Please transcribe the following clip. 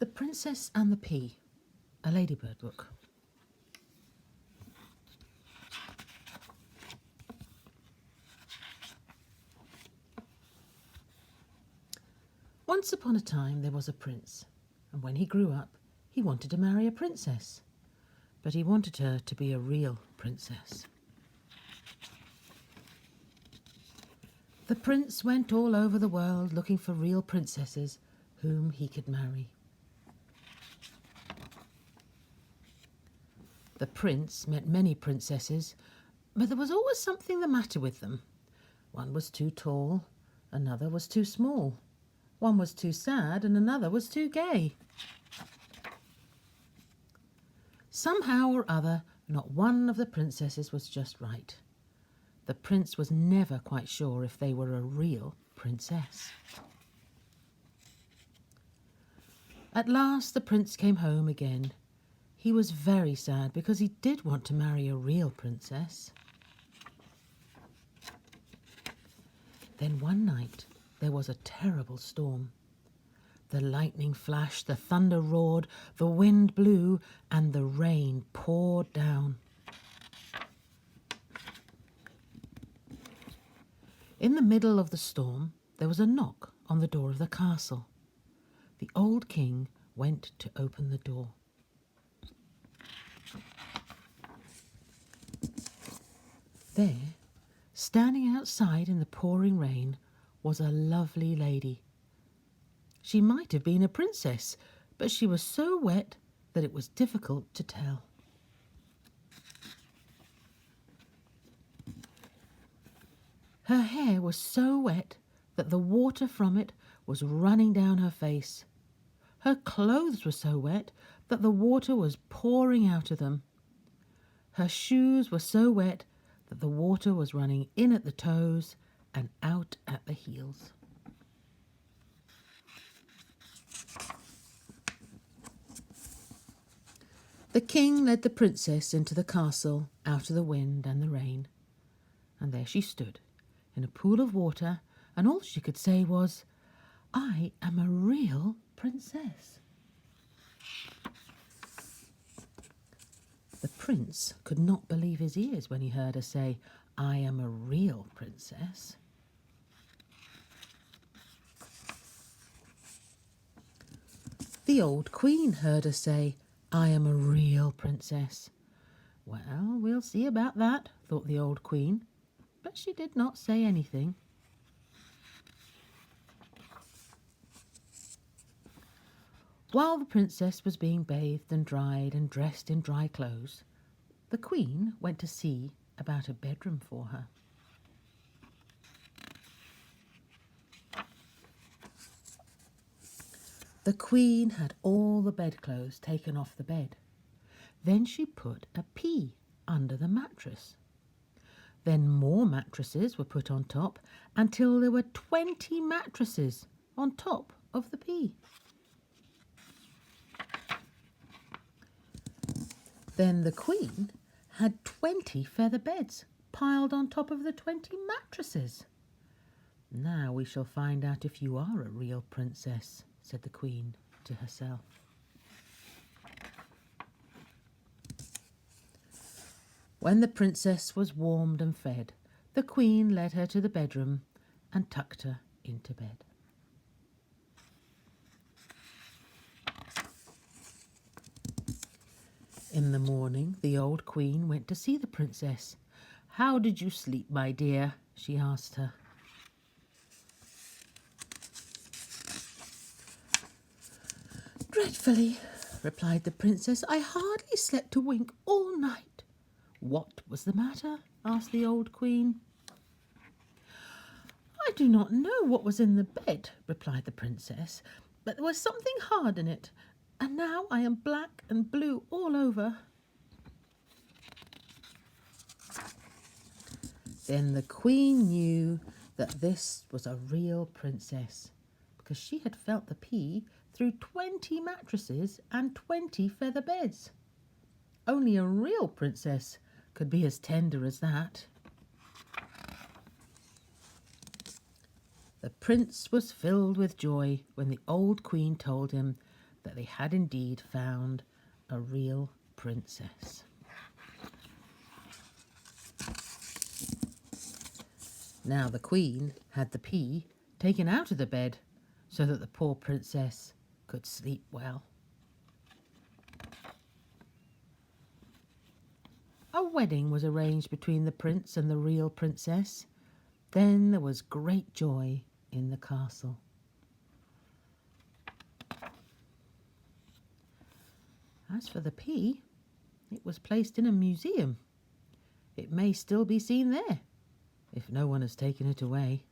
The Princess and the Pea, a Ladybird book. Once upon a time there was a prince, and when he grew up, he wanted to marry a princess, but he wanted her to be a real princess. The prince went all over the world looking for real princesses whom he could marry. The prince met many princesses, but there was always something the matter with them. One was too tall, another was too small. One was too sad and another was too gay. Somehow or other, not one of the princesses was just right. The prince was never quite sure if they were a real princess. At last the prince came home again. He was very sad because he did want to marry a real princess. Then one night there was a terrible storm. The lightning flashed, the thunder roared, the wind blew, and the rain poured down. In the middle of the storm there was a knock on the door of the castle. The old king went to open the door. There, standing outside in the pouring rain, was a lovely lady. She might have been a princess, but she was so wet that it was difficult to tell. Her hair was so wet that the water from it was running down her face. Her clothes were so wet that the water was pouring out of them. Her shoes were so wet that the water was running in at the toes and out at the heels. The king led the princess into the castle out of the wind and the rain, and there she stood in a pool of water, and all she could say was, "I am a real princess." The prince could not believe his ears when he heard her say, "I am a real princess." The old queen heard her say, "I am a real princess." Well, we'll see about that, thought the old queen, but she did not say anything. While the princess was being bathed and dried and dressed in dry clothes, the queen went to see about a bedroom for her. The queen had all the bedclothes taken off the bed. Then she put a pea under the mattress. Then more mattresses were put on top until there were 20 mattresses on top of the pea. Then the queen had 20 feather beds piled on top of the 20 mattresses. "Now we shall find out if you are a real princess," said the queen to herself. When the princess was warmed and fed, the queen led her to the bedroom and tucked her into bed. In the morning, the old queen went to see the princess. "How did you sleep, my dear?" she asked her. "Dreadfully," replied the princess. "I hardly slept a wink all night." "What was the matter?" asked the old queen. "I do not know what was in the bed," replied the princess, "but there was something hard in it, and now I am black and blue all over." Then the queen knew that this was a real princess, because she had felt the pea through 20 mattresses and 20 feather beds. Only a real princess could be as tender as that. The prince was filled with joy when the old queen told him that they had indeed found a real princess. Now the Queen had the pea taken out of the bed so that the poor princess could sleep well. A wedding was arranged between the prince and the real princess. Then there was great joy in the castle. As for the pea, it was placed in a museum. It may still be seen there, if no one has taken it away.